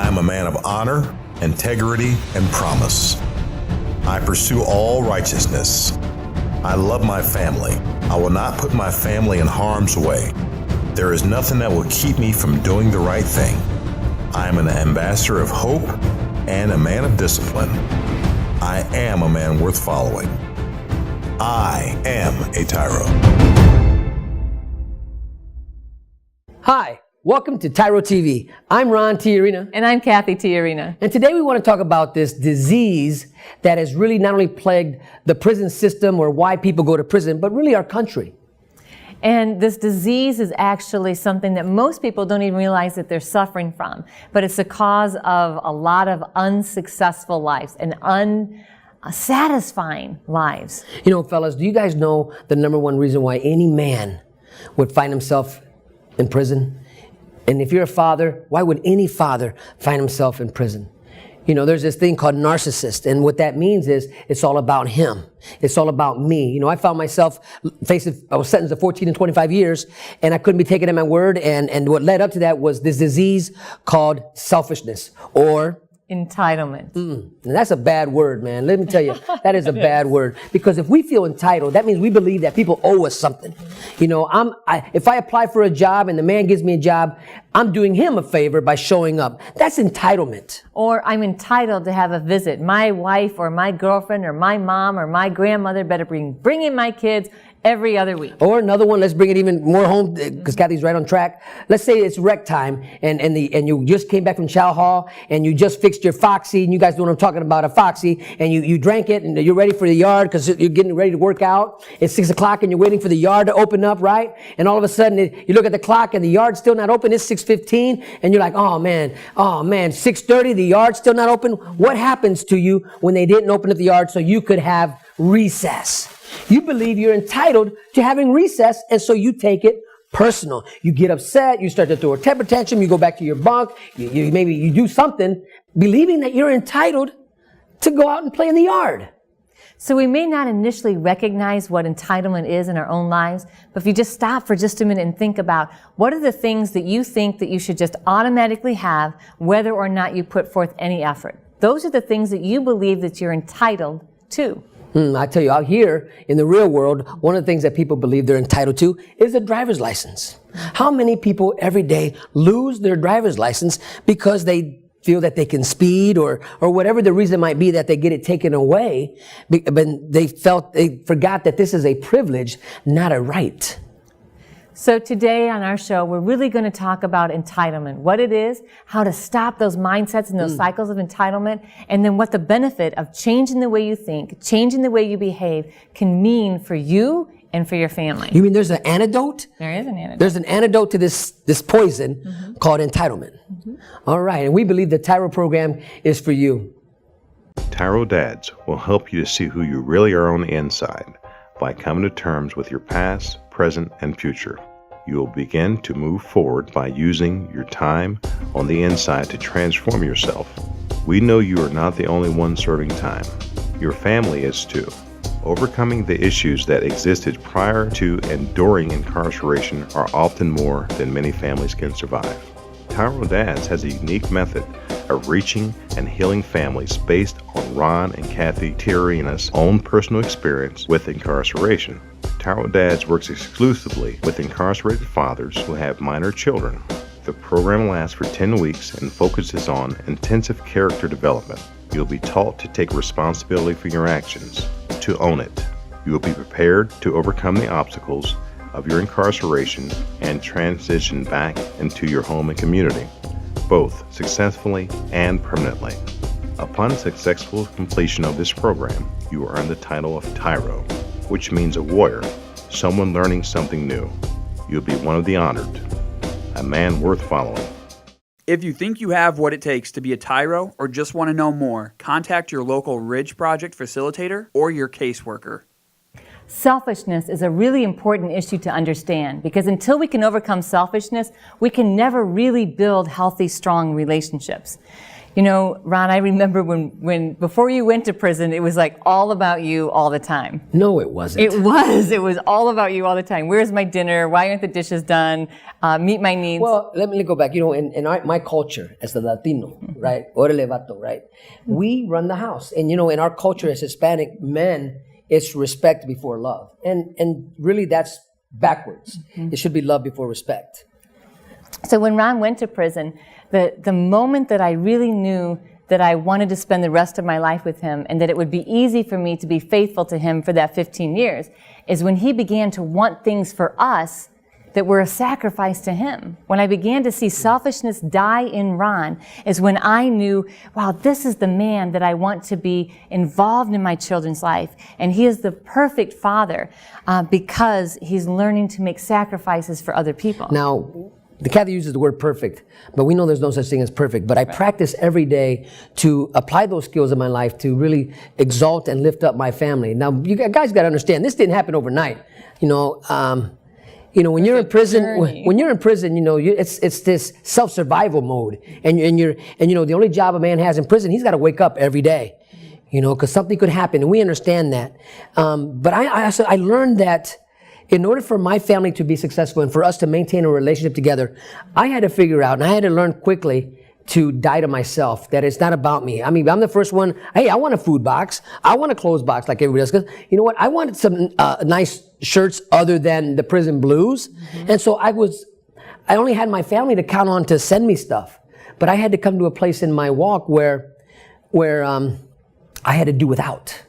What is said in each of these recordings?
I am a man of honor, integrity, and promise. I pursue all righteousness. I love my family. I will not put my family in harm's way. There is nothing that will keep me from doing the right thing. I am an ambassador of hope and a man of discipline. I am a man worth following. I am a TYRO. Hi, welcome to TYRO TV. I'm Ron Cathy. And I'm Cathy Tiarina. And today we want to talk about this disease that has really not only plagued the prison system or why people go to prison, but really our country. And this disease is actually something that most people don't even realize that they're suffering from. But it's the cause of a lot of unsuccessful lives and unsatisfying lives. You know, fellas, do you guys know the number one reason why any man would find himself in prison? And if you're a father, why would any father find himself in prison? You know, there's this thing called narcissist, and what that means is it's all about him. It's all about me. You know, I found myself I was sentenced to 14 and 25 years, and I couldn't be taken at my word, and what led up to that was this disease called selfishness, or entitlement. And that's a bad word, man. Let me tell you, that is a bad word. Because if we feel entitled, that means we believe that people owe us something. You know, if I apply for a job and the man gives me a job, I'm doing him a favor by showing up. That's entitlement. Or I'm entitled to have a visit. My wife or my girlfriend or my mom or my grandmother better bring in my kids every other week. Or another one, let's bring it even more home, because Cathy's right on track. Let's say it's rec time, and you just came back from chow hall, and you just fixed your Foxy, and you guys know what I'm talking about, a Foxy, and you drank it, and you're ready for the yard, because you're getting ready to work out. It's 6 o'clock, and you're waiting for the yard to open up, right? And all of a sudden, you look at the clock, and the yard's still not open. It's 6:15, and you're like, oh man, 6:30, the yard's still not open. What happens to you when they didn't open up the yard so you could have recess? You believe you're entitled to having recess, and so you take it personal. You get upset, you start to throw a temper tantrum, you go back to your bunk, maybe you do something, believing that you're entitled to go out and play in the yard. So we may not initially recognize what entitlement is in our own lives, but if you just stop for just a minute and think about what are the things that you think that you should just automatically have, whether or not you put forth any effort. Those are the things that you believe that you're entitled to. I tell you, out here in the real world, one of the things that people believe they're entitled to is a driver's license. How many people every day lose their driver's license because they feel that they can speed or whatever the reason might be that they get it taken away, but they forgot that this is a privilege, not a right. So today on our show, we're really going to talk about entitlement, what it is, how to stop those mindsets and those cycles of entitlement, and then what the benefit of changing the way you think, changing the way you behave can mean for you and for your family. You mean there's an antidote? There is an antidote. There's an antidote to this poison called entitlement. All right, and we believe the TYRO program is for you. TYRO Dads will help you to see who you really are on the inside by coming to terms with your past, present, and future. You will begin to move forward by using your time on the inside to transform yourself. We know you are not the only one serving time. Your family is too. Overcoming the issues that existed prior to and during incarceration are often more than many families can survive. TYRO Dads has a unique method of reaching and healing families based on Ron and Cathy Tiarina's own personal experience with incarceration. TYRO Dads works exclusively with incarcerated fathers who have minor children. The program lasts for 10 weeks and focuses on intensive character development. You'll be taught to take responsibility for your actions, to own it. You will be prepared to overcome the obstacles of your incarceration and transition back into your home and community, both successfully and permanently. Upon successful completion of this program, you will earn the title of TYRO, which means a warrior, someone learning something new. You'll be one of the honored, a man worth following. If you think you have what it takes to be a TYRO or just want to know more, contact your local Ridge Project facilitator or your caseworker. Selfishness is a really important issue to understand because until we can overcome selfishness, we can never really build healthy, strong relationships. You know, Ron, I remember when before you went to prison, it was like all about you all the time. No, it wasn't. It was all about you all the time. Where's my dinner? Why aren't the dishes done? Meet my needs. Well, let me go back. You know, in my culture as the Latino, right? Orale vato, right? We run the house. And, you know, in our culture as Hispanic men, it's respect before love. And really that's backwards. It should be love before respect. So when Ron went to prison, the moment that I really knew that I wanted to spend the rest of my life with him and that it would be easy for me to be faithful to him for that 15 years is when he began to want things for us that were a sacrifice to him. When I began to see selfishness die in Ron is when I knew, wow, this is the man that I want to be involved in my children's life. And he is the perfect father because he's learning to make sacrifices for other people. Now, the Cathy uses the word perfect, but we know there's no such thing as perfect. But I practice every day to apply those skills in my life to really exalt and lift up my family. Now, you guys got to understand, this didn't happen overnight. You know, when you're in prison, you know, it's this self-survival mode, and you know, the only job a man has in prison, he's got to wake up every day, you know, because something could happen, and we understand that. But I learned that in order for my family to be successful and for us to maintain a relationship together, I had to figure out, and I had to learn quickly to die to myself, that it's not about me. I mean, I'm the first one, hey, I want a food box. I want a clothes box like everybody else. Because you know what? I wanted some nice shirts other than the prison blues. And so I only had my family to count on to send me stuff. But I had to come to a place in my walk where I had to do without,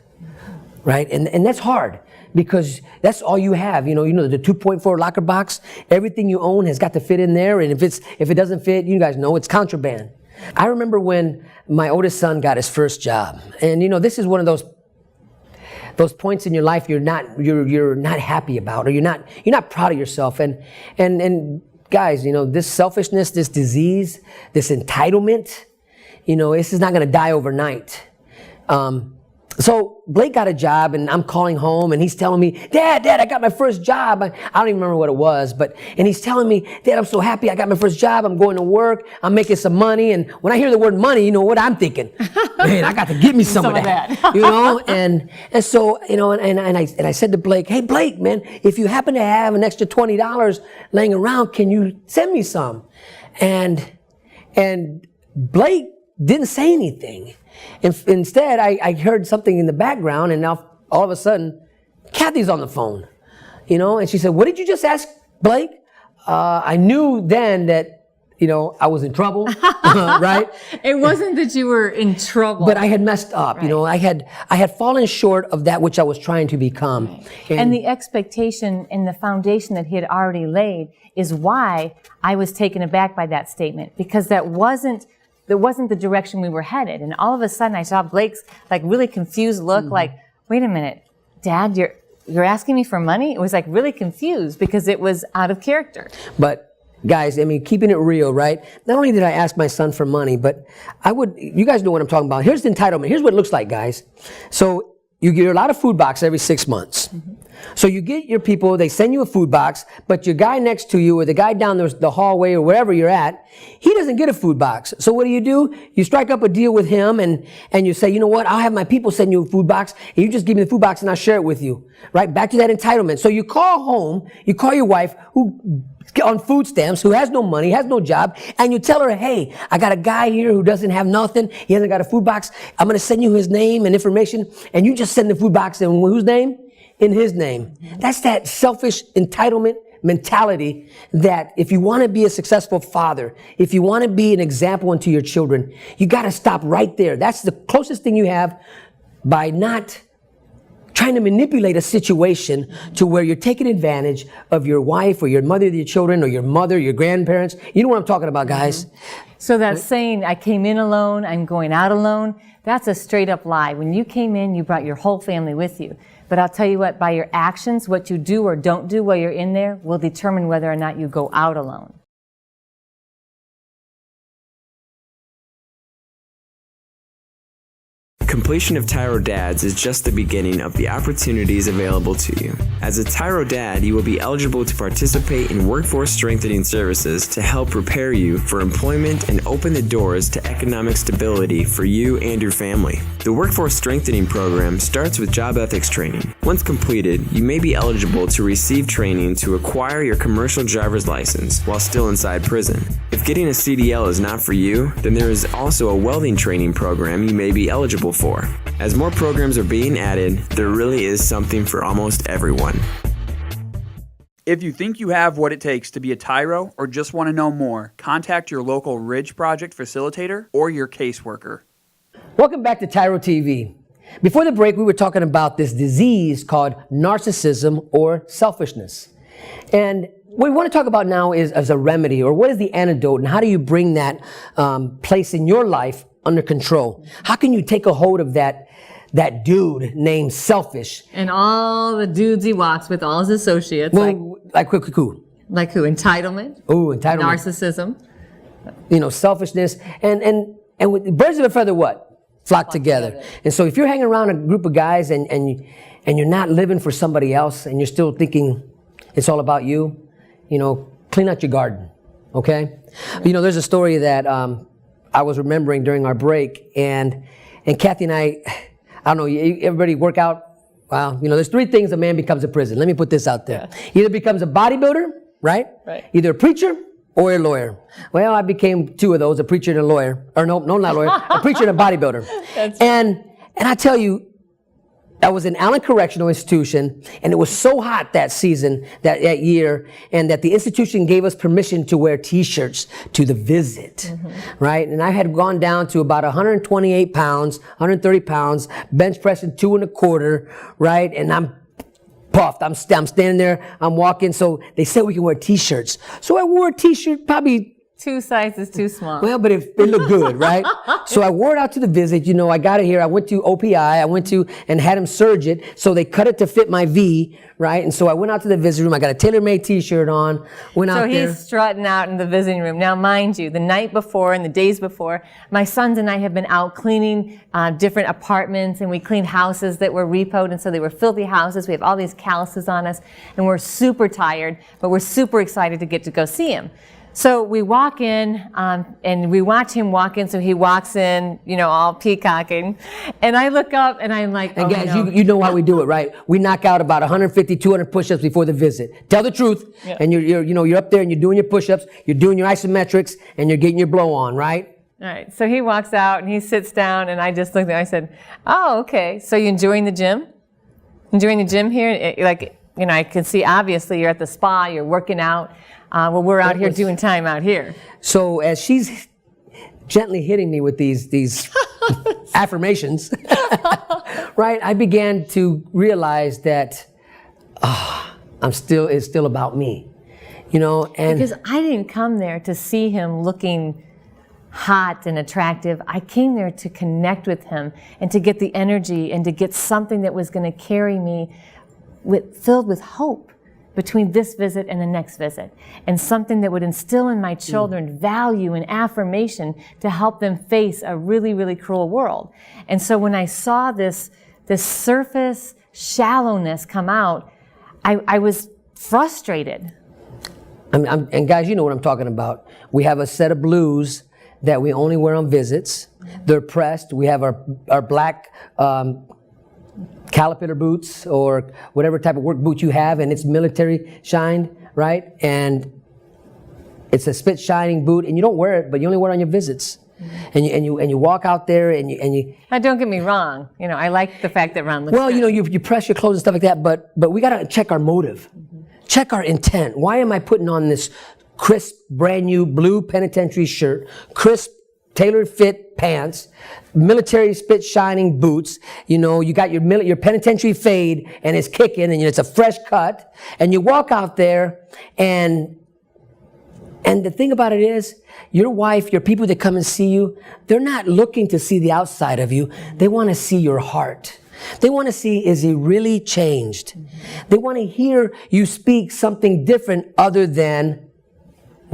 right? And that's hard. Because that's all you have, you know the 2.4 locker box, everything you own has got to fit in there, and if it doesn't fit, you guys know it's contraband. I remember when my oldest son got his first job, and you know this is one of those points in your life you're not happy about, or you're not proud of yourself, and guys, you know, this selfishness, this disease, this entitlement, you know, this is not going to die overnight. So Blake got a job, and I'm calling home, and he's telling me, Dad, I got my first job. I don't even remember what it was, and he's telling me, Dad, I'm so happy I got my first job. I'm going to work. I'm making some money. And when I hear the word money, you know what I'm thinking? Man, I got to get me some of that. You know, and so, you know, and I said to Blake, hey, Blake, man, if you happen to have an extra $20 laying around, can you send me some? And Blake didn't say anything. Instead, I heard something in the background, and now all of a sudden, Cathy's on the phone, you know, and she said, what did you just ask, Blake? I knew then that, you know, I was in trouble, right? It wasn't that you were in trouble. But I had messed up, you know, I had fallen short of that which I was trying to become. Right. And the expectation and the foundation that he had already laid is why I was taken aback by that statement, because that wasn't the direction we were headed. And all of a sudden I saw Blake's like really confused look, like, wait a minute, Dad, you're asking me for money? It was like really confused because it was out of character. But guys, I mean, keeping it real, right? Not only did I ask my son for money, but you guys know what I'm talking about. Here's the entitlement. Here's what it looks like, guys. So you get a lot of food box every 6 months. So you get your people, they send you a food box, but your guy next to you or the guy down the hallway or wherever you're at, he doesn't get a food box. So what do? You strike up a deal with him and you say, you know what, I'll have my people send you a food box and you just give me the food box and I'll share it with you. Right? Back to that entitlement. So you call home, you call your wife who on food stamps, who has no money, has no job, and you tell her, hey, I got a guy here who doesn't have nothing, he hasn't got a food box, I'm going to send you his name and information, and you just send the food box in whose name? In his name. That's that selfish entitlement mentality that if you want to be a successful father, if you want to be an example unto your children, you got to stop right there. That's the closest thing you have by not trying to manipulate a situation to where you're taking advantage of your wife or your mother, your children, or your mother, your grandparents. You know what I'm talking about, guys. So that saying, I came in alone, I'm going out alone, that's a straight up lie. When you came in, you brought your whole family with you. But I'll tell you what, by your actions, what you do or don't do while you're in there will determine whether or not you go out alone. Completion of TYRO Dads is just the beginning of the opportunities available to you. As a TYRO Dad, you will be eligible to participate in workforce strengthening services to help prepare you for employment and open the doors to economic stability for you and your family. The Workforce Strengthening Program starts with job ethics training. Once completed, you may be eligible to receive training to acquire your commercial driver's license while still inside prison. If getting a CDL is not for you, then there is also a welding training program you may be eligible for. As more programs are being added, there really is something for almost everyone. If you think you have what it takes to be a TYRO or just want to know more, contact your local Ridge Project facilitator or your caseworker. Welcome back to TYRO TV. Before the break, we were talking about this disease called narcissism or selfishness. And what we want to talk about now is as a remedy, or what is the antidote, and how do you bring that place in your life under control? How can you take a hold of that dude named Selfish? And all the dudes he walks with, all his associates. Well, like who? Like who? Entitlement. Oh, entitlement. Narcissism. You know, selfishness. And with birds of a feather, what? Flock together. And so if you're hanging around a group of guys and you're not living for somebody else and you're still thinking it's all about you, you know, clean out your garden. Okay? You know, there's a story that I was remembering during our break, and Kathy and I don't know, everybody work out? Wow, you know, there's 3 things a man becomes in prison. Let me put this out there. Either becomes a bodybuilder, right? Either a preacher or a lawyer. Well, I became 2 of those, a preacher and a lawyer. Or no, not a lawyer, a preacher and a bodybuilder. And I tell you, I was in Allen Correctional Institution, and it was so hot that season, that year, and that the institution gave us permission to wear T-shirts to the visit, right? And I had gone down to about 128 pounds, 130 pounds, bench pressing 2 1/4, right? And I'm puffed. I'm standing there, I'm walking, so they said we can wear T-shirts. So I wore a T-shirt, probably 2 sizes too small. Well, but it looked good, right? So I wore it out to the visit. You know, I got it here. I went to OPI. And had them serge it. So they cut it to fit my V, right? And so I went out to the visiting room. I got a tailor-made T-shirt on. Went out there. So he's strutting out in the visiting room. Now, mind you, the night before and the days before, my sons and I have been out cleaning different apartments, and we cleaned houses that were repoed, and so they were filthy houses. We have all these calluses on us, and we're super tired, but we're super excited to get to go see him. So we walk in, and we watch him walk in. So he walks in, you know, all peacocking. And I look up and I'm like, and oh, guys, no. you know how we do it, right? We knock out about 150, 200 push-ups before the visit. Tell the truth. Yeah. And you're up there and you're doing your push-ups, you're doing your isometrics, and you're getting your blow on, right? All right. So he walks out and he sits down, and I just looked at him. I said, oh, okay. So you enjoying the gym? Enjoying the gym here? Like, you know, I can see obviously you're at the spa, you're working out. Well, we're out here doing time out here. So as she's gently hitting me with these affirmations, right, I began to realize that it's still about me, you know. And because I didn't come there to see him looking hot and attractive. I came there to connect with him and to get the energy and to get something that was going to carry me filled with hope between this visit and the next visit, and something that would instill in my children value and affirmation to help them face a really, really cruel world. And so when I saw this surface shallowness come out, I was frustrated. And guys, you know what I'm talking about. We have a set of blues that we only wear on visits. They're pressed. We have our black caliper boots or whatever type of work boot you have, and it's military shined, right? And it's a spit shining boot, and you don't wear it, but you only wear it on your visits. And you walk out there and you. Now, don't get me wrong. You know, I like the fact that Ron looks well, good. you know, you press your clothes and stuff like that, but we gotta check our motive, check our intent. Why am I putting on this crisp, brand new blue penitentiary shirt, crisp, tailored fit pants, military spit shining boots? You know, you got your penitentiary fade and it's kicking and it's a fresh cut, and you walk out there and the thing about it is, your wife, your people that come and see you, they're not looking to see the outside of you. They want to see your heart. They want to see, is he really changed? They want to hear you speak something different other than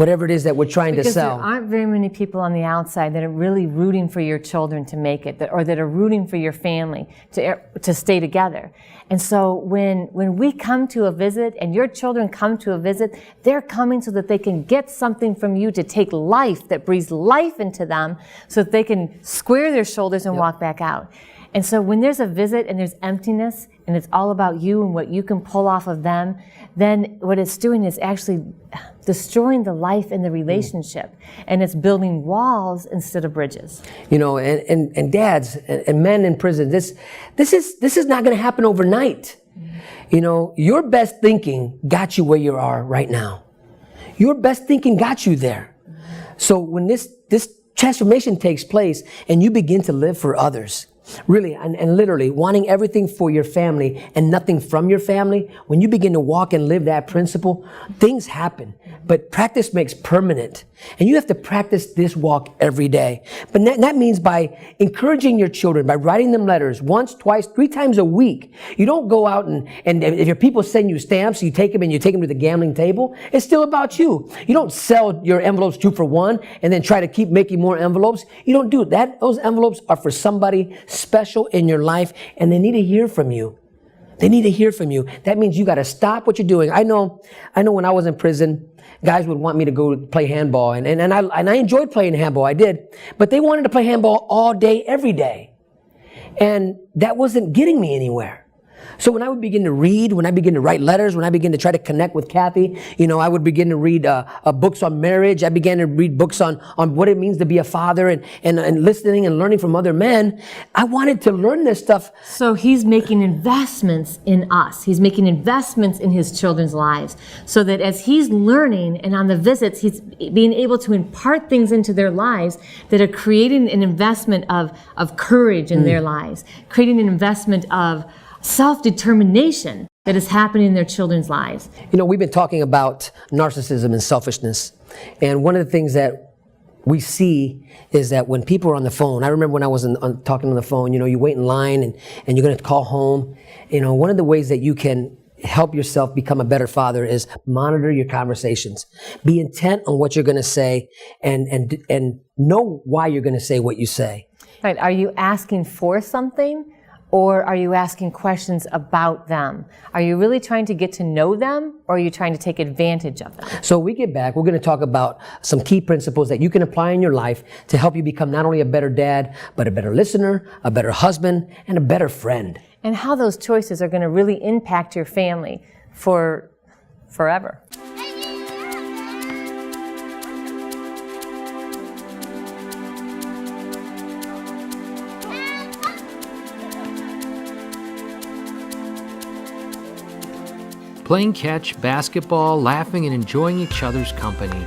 whatever it is that we're trying to Because sell. there aren't very many people on the outside that are really rooting for your children to make it, or that are rooting for your family to stay together. And so when we come to a visit and your children come to a visit, they're coming so that they can get something from you to take life, that breathes life into them, so that they can square their shoulders and walk back out. And so when there's a visit and there's emptiness and it's all about you and what you can pull off of them, then what it's doing is actually destroying the life in the relationship. And it's building walls instead of bridges. You know, and dads and men in prison, this is not going to happen overnight. You know, your best thinking got you where you are right now. Your best thinking got you there. So when this transformation takes place and you begin to live for others, really, and literally wanting everything for your family and nothing from your family, when you begin to walk and live that principle, things happen. But practice makes permanent. And you have to practice this walk every day. But that means by encouraging your children, by writing them letters once, twice, 3 times a week. You don't go out and if your people send you stamps, you take them to the gambling table. It's still about you. You don't sell your envelopes 2 for 1 and then try to keep making more envelopes. You don't do that. Those envelopes are for somebody special in your life, and they need to hear from you. They need to hear from you. That means you got to stop what you're doing. I know when I was in prison, guys would want me to go play handball, and I enjoyed playing handball. I did. But they wanted to play handball all day, every day. And that wasn't getting me anywhere. So when I would begin to read, when I begin to write letters, when I begin to try to connect with Cathy, you know, I would begin to read books on marriage. I began to read books on what it means to be a father and listening and learning from other men. I wanted to learn this stuff. So he's making investments in us. He's making investments in his children's lives so that as he's learning and on the visits, he's being able to impart things into their lives that are creating an investment of courage in their lives, creating an investment of self-determination that is happening in their children's lives. You know, we've been talking about narcissism and selfishness. And one of the things that we see is that when people are on the phone, I remember when I was talking on the phone, you know, you wait in line and you're going to call home. You know, one of the ways that you can help yourself become a better father is monitor your conversations. Be intent on what you're going to say and know why you're going to say what you say. Right. Are you asking for something? Or are you asking questions about them? Are you really trying to get to know them, or are you trying to take advantage of them? So when we get back, we're going to talk about some key principles that you can apply in your life to help you become not only a better dad, but a better listener, a better husband, and a better friend. And how those choices are going to really impact your family for forever. Playing catch, basketball, laughing, and enjoying each other's company.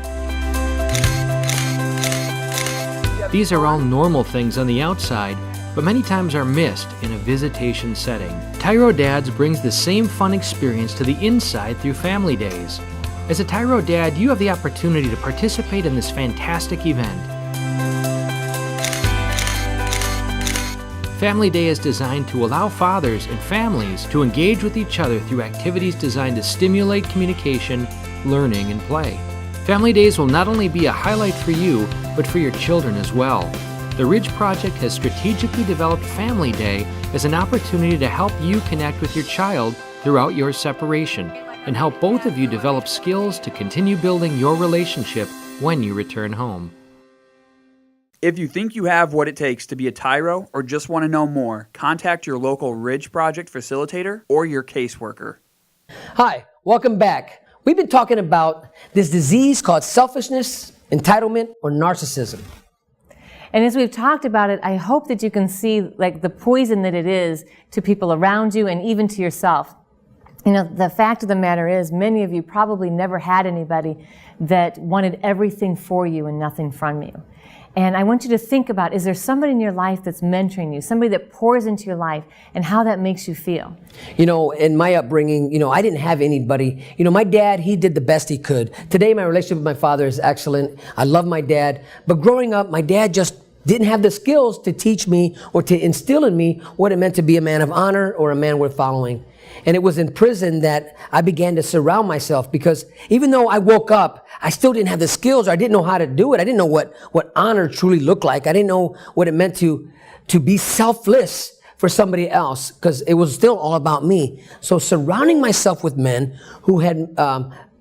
These are all normal things on the outside, but many times are missed in a visitation setting. TYRO Dads brings the same fun experience to the inside through Family Days. As a TYRO Dad, you have the opportunity to participate in this fantastic event. Family Day is designed to allow fathers and families to engage with each other through activities designed to stimulate communication, learning, and play. Family Days will not only be a highlight for you, but for your children as well. The Ridge Project has strategically developed Family Day as an opportunity to help you connect with your child throughout your separation and help both of you develop skills to continue building your relationship when you return home. If you think you have what it takes to be a TYRO or just want to know more, contact your local Ridge Project facilitator or your caseworker. Hi, welcome back. We've been talking about this disease called selfishness, entitlement, or narcissism. And as we've talked about it, I hope that you can see like the poison that it is to people around you and even to yourself. You know, the fact of the matter is many of you probably never had anybody that wanted everything for you and nothing from you. And I want you to think about, is there somebody in your life that's mentoring you, somebody that pours into your life, and how that makes you feel? You know, in my upbringing, you know, I didn't have anybody. You know, my dad, he did the best he could. Today, my relationship with my father is excellent. I love my dad. But growing up, my dad just didn't have the skills to teach me or to instill in me what it meant to be a man of honor or a man worth following. And it was in prison that I began to surround myself, because even though I woke up, I still didn't have the skills, or I didn't know how to do it. I didn't know what honor truly looked like. I didn't know what it meant to be selfless for somebody else, because it was still all about me. So surrounding myself with men who had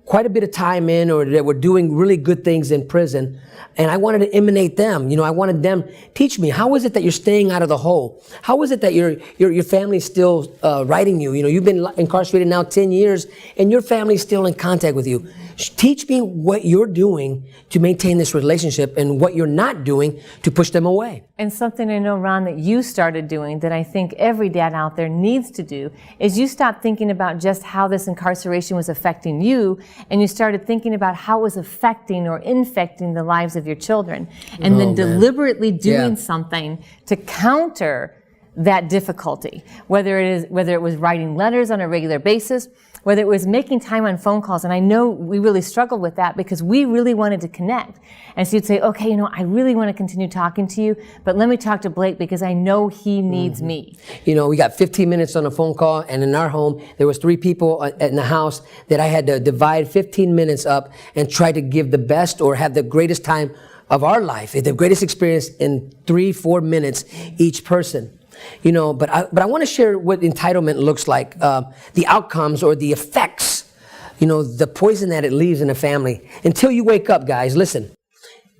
quite a bit of time in, or that were doing really good things in prison, and I wanted to imitate them. I wanted them teach me, how is it that you're staying out of the hole? How is it that your family's still writing you? You've been incarcerated now 10 years, and your family's still in contact with you. Teach me what you're doing to maintain this relationship, and what you're not doing to push them away. And something I know, Ron, that you started doing that I think every dad out there needs to do is you stopped thinking about just how this incarceration was affecting you, and you started thinking about how it was affecting or infecting the lives of your children. And then deliberately doing something to counter that difficulty, whether it was writing letters on a regular basis, whether it was making time on phone calls. And I know we really struggled with that because we really wanted to connect. And so you'd say, okay, I really want to continue talking to you, but let me talk to Blake because I know he needs me. We got 15 minutes on a phone call, and in our home, there was 3 people in the house that I had to divide 15 minutes up and try to give the best or have the greatest time of our life, the greatest experience in 3-4 minutes each person. But I want to share what entitlement looks like, the outcomes or the effects, the poison that it leaves in a family. Until you wake up, guys, listen.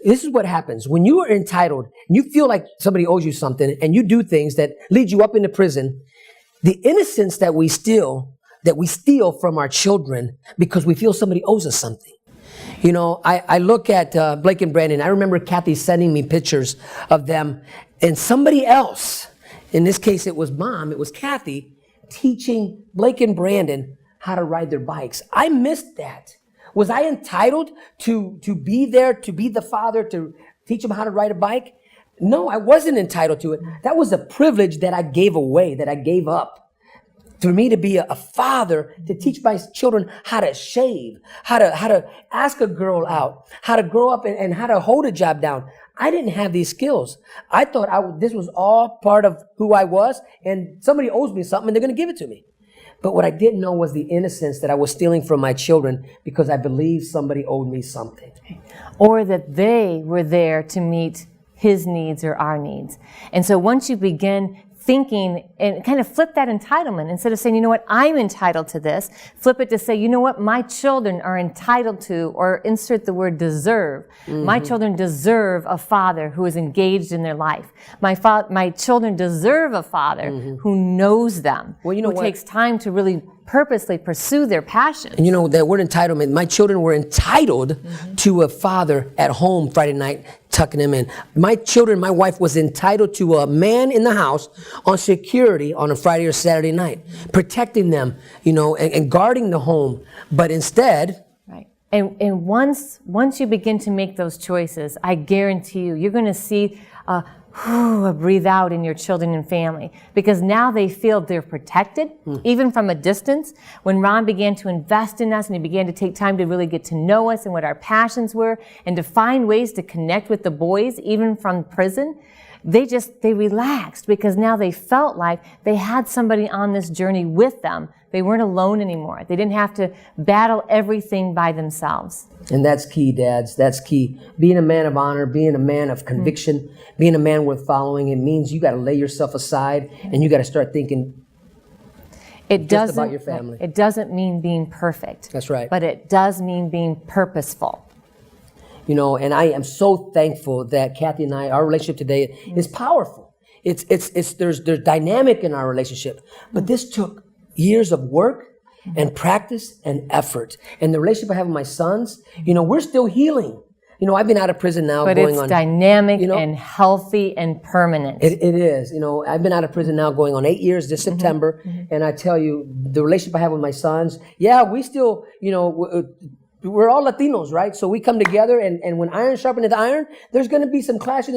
This is what happens. When you are entitled, and you feel like somebody owes you something, and you do things that lead you up into prison, the innocence that we steal from our children because we feel somebody owes us something. I look at Blake and Brandon. I remember Cathy sending me pictures of them and somebody else. In this case, it was Mom, it was Cathy, teaching Blake and Brandon how to ride their bikes. I missed that. Was I entitled to be there, to be the father, to teach them how to ride a bike? No, I wasn't entitled to it. That was a privilege that I gave away, that I gave up. For me to be a father, to teach my children how to shave, how to ask a girl out, how to grow up and how to hold a job down. I didn't have these skills. I thought this was all part of who I was, and somebody owes me something and they're going to give it to me. But what I didn't know was the innocence that I was stealing from my children because I believed somebody owed me something. Or that they were there to meet his needs or our needs. And so once you begin thinking and kind of flip that entitlement, instead of saying, I'm entitled to this, flip it to say, my children are entitled to, or insert the word deserve. Mm-hmm. My children deserve a father who is engaged in their life. My children deserve a father who knows them, who takes time to really purposely pursue their passion. And that word entitlement, my children were entitled to a father at home Friday night, tucking them in. My wife was entitled to a man in the house on security on a Friday or Saturday night, protecting them, and guarding the home. But instead... Right. And once you begin to make those choices, I guarantee you're going to see a breathe out in your children and family, because now they feel they're protected, even from a distance. When Ron began to invest in us and he began to take time to really get to know us and what our passions were and to find ways to connect with the boys, even from prison, they relaxed because now they felt like they had somebody on this journey with them. They weren't alone anymore. They didn't have to battle everything by themselves. And that's key, dads. That's key. Being a man of honor, being a man of conviction, being a man worth following, it means you got to lay yourself aside and you got to start thinking just about your family. It doesn't mean being perfect. That's right. But it does mean being purposeful. And I am so thankful that Cathy and I, our relationship today is powerful. There's dynamic in our relationship, but this took years of work and practice and effort. And the relationship I have with my sons, we're still healing. I've been out of prison now but going it's dynamic and healthy and permanent. It is. I've been out of prison now going on 8 years this September. And I tell you, the relationship I have with my sons, we still, we're all Latinos, right? So we come together, and when iron sharpeneth iron, there's going to be some clashing,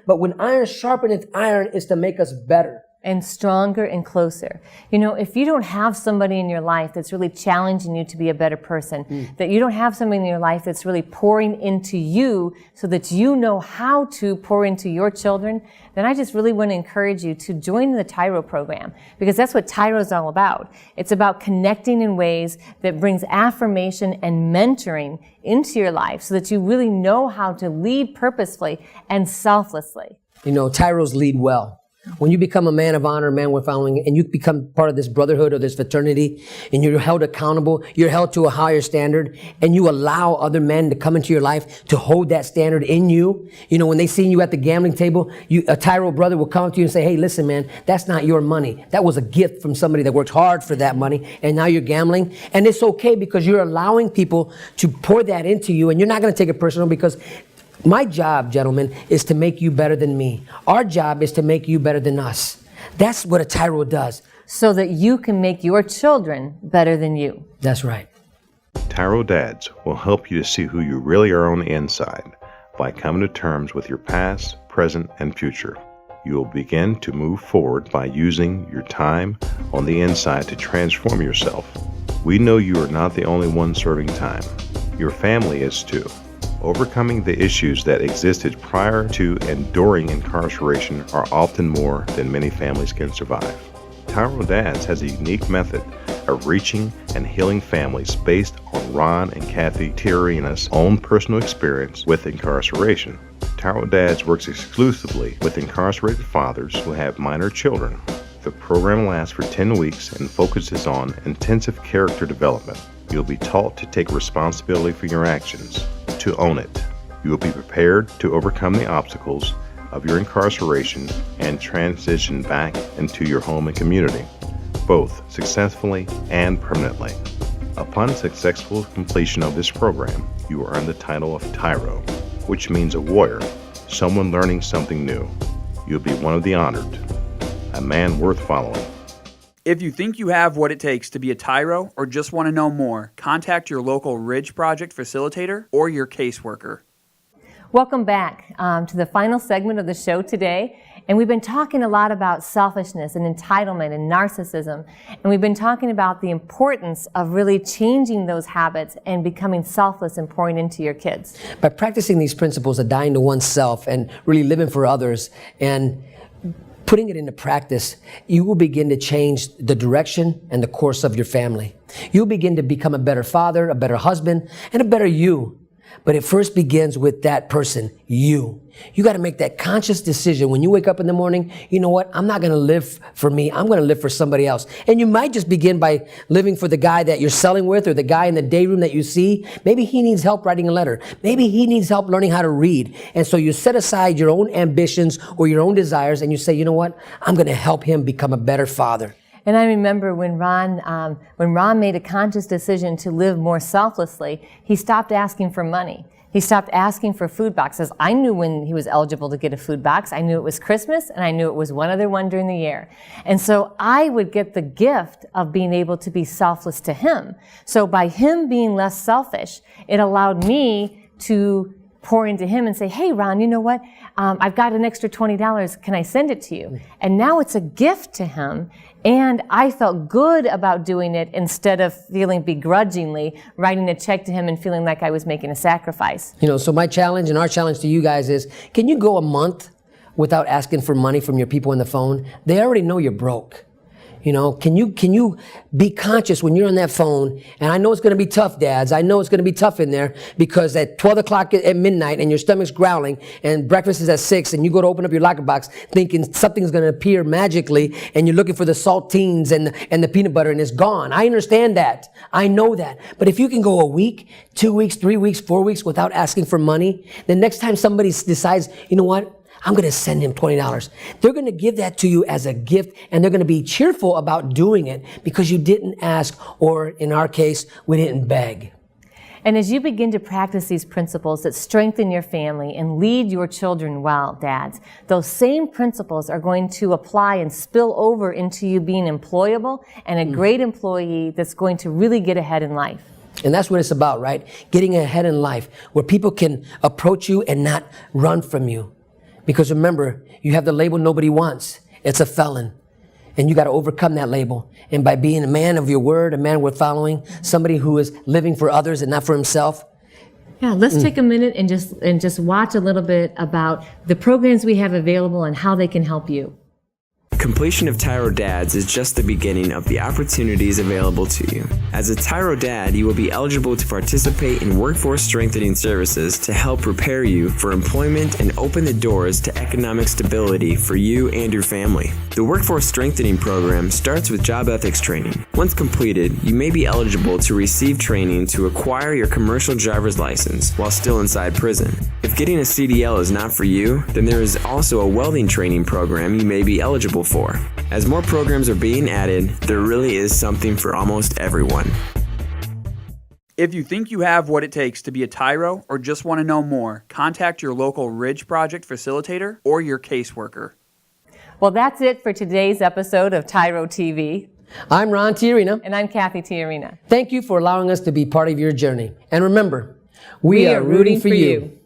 but when iron sharpeneth iron, is to make us better. and stronger and closer. You know, if you don't have somebody in your life that's really challenging you to be a better person, that you don't have somebody in your life that's really pouring into you so that you know how to pour into your children, then I just really want to encourage you to join the TYRO program, because that's what TYRO is all about. It's about connecting in ways that brings affirmation and mentoring into your life so that you really know how to lead purposefully and selflessly. You know, TYROs lead well. When you become a man of honor, man with following, and you become part of this brotherhood or this fraternity, and you're held accountable, you're held to a higher standard, and you allow other men to come into your life to hold that standard in you. You know, when they see you at the gambling table, a TYRO brother will come up to you and say, hey, listen, man, that's not your money. That was a gift from somebody that worked hard for that money, and now you're gambling. And it's okay because you're allowing people to pour that into you, and you're not going to take it personal, because my job, gentlemen, is to make you better than me. Our job is to make you better than us. That's what a TYRO does. So that you can make your children better than you. That's right. TYRO Dads will help you to see who you really are on the inside by coming to terms with your past, present, and future. You will begin to move forward by using your time on the inside to transform yourself. We know you are not the only one serving time. Your family is too. Overcoming the issues that existed prior to and during incarceration are often more than many families can survive. TYRO Dads has a unique method of reaching and healing families based on Ron and Cathy Tiarina's own personal experience with incarceration. TYRO Dads works exclusively with incarcerated fathers who have minor children. The program lasts for 10 weeks and focuses on intensive character development. You'll be taught to take responsibility for your actions, to own it. You will be prepared to overcome the obstacles of your incarceration and transition back into your home and community, both successfully and permanently. Upon successful completion of this program, you will earn the title of TYRO, which means a warrior, someone learning something new. You'll be one of the honored, a man worth following. If you think you have what it takes to be a TYRO or just want to know more, contact your local Ridge Project facilitator or your caseworker. Welcome back to the final segment of the show today. And we've been talking a lot about selfishness and entitlement and narcissism. And we've been talking about the importance of really changing those habits and becoming selfless and pouring into your kids. By practicing these principles of dying to oneself and really living for others and putting it into practice, you will begin to change the direction and the course of your family. You'll begin to become a better father, a better husband, and a better you. But it first begins with that person, you. You got to make that conscious decision when you wake up in the morning. You know what? I'm not going to live for me. I'm going to live for somebody else. And you might just begin by living for the guy that you're selling with or the guy in the day room that you see. Maybe he needs help writing a letter. Maybe he needs help learning how to read. And so you set aside your own ambitions or your own desires and you say, you know what? I'm going to help him become a better father. And I remember when Ron made a conscious decision to live more selflessly, he stopped asking for money. He stopped asking for food boxes. I knew when he was eligible to get a food box. I knew it was Christmas, and I knew it was one other one during the year. And so I would get the gift of being able to be selfless to him. So by him being less selfish, it allowed me to pour into him and say, hey, Ron, you know what? I've got an extra $20. Can I send it to you? And now it's a gift to him. And I felt good about doing it instead of feeling begrudgingly, writing a check to him and feeling like I was making a sacrifice. You know, so my challenge and our challenge to you guys is, can you go a month without asking for money from your people on the phone? They already know you're broke. You know, can you be conscious when you're on that phone? And I know it's going to be tough, dads. I know it's going to be tough in there because at 12 o'clock at midnight and your stomach's growling and breakfast is at 6 and you go to open up your locker box thinking something's going to appear magically and you're looking for the saltines and the peanut butter and it's gone. I understand that. I know that. But if you can go a week, 2 weeks, 3 weeks, 4 weeks without asking for money, then next time somebody decides, you know what? I'm going to send him $20. They're going to give that to you as a gift, and they're going to be cheerful about doing it because you didn't ask, or in our case, we didn't beg. And as you begin to practice these principles that strengthen your family and lead your children well, dads, those same principles are going to apply and spill over into you being employable and a great employee that's going to really get ahead in life. And that's what it's about, right? Getting ahead in life, where people can approach you and not run from you. Because remember, you have the label nobody wants. It's a felon. And you got to overcome that label. And by being a man of your word, a man worth following, somebody who is living for others and not for himself. Yeah, let's take a minute and just watch a little bit about the programs we have available and how they can help you. Completion of TYRO Dads is just the beginning of the opportunities available to you. As a TYRO Dad, you will be eligible to participate in workforce strengthening services to help prepare you for employment and open the doors to economic stability for you and your family. The Workforce Strengthening Program starts with job ethics training. Once completed, you may be eligible to receive training to acquire your commercial driver's license while still inside prison. If getting a CDL is not for you, then there is also a welding training program you may be eligible for. As more programs are being added, there really is something for almost everyone. If you think you have what it takes to be a TYRO or just want to know more, contact your local Ridge Project facilitator or your caseworker. Well, that's it for today's episode of TYRO TV. I'm Ron Tiarina. And I'm Cathy Tiarina. Thank you for allowing us to be part of your journey. And remember, we are rooting for you.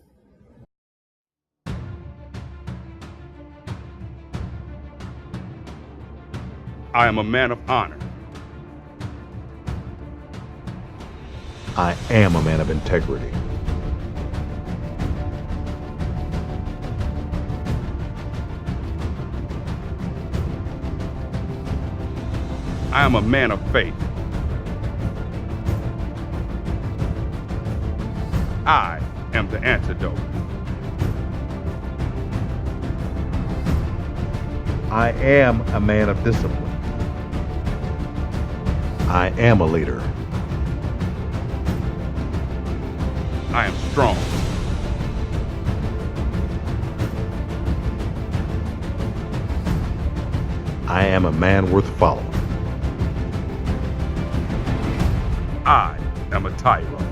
I am a man of honor. I am a man of integrity. I am a man of faith. I am the antidote. I am a man of discipline. I am a leader. I am strong. I am a man worth following. I am a TYRO.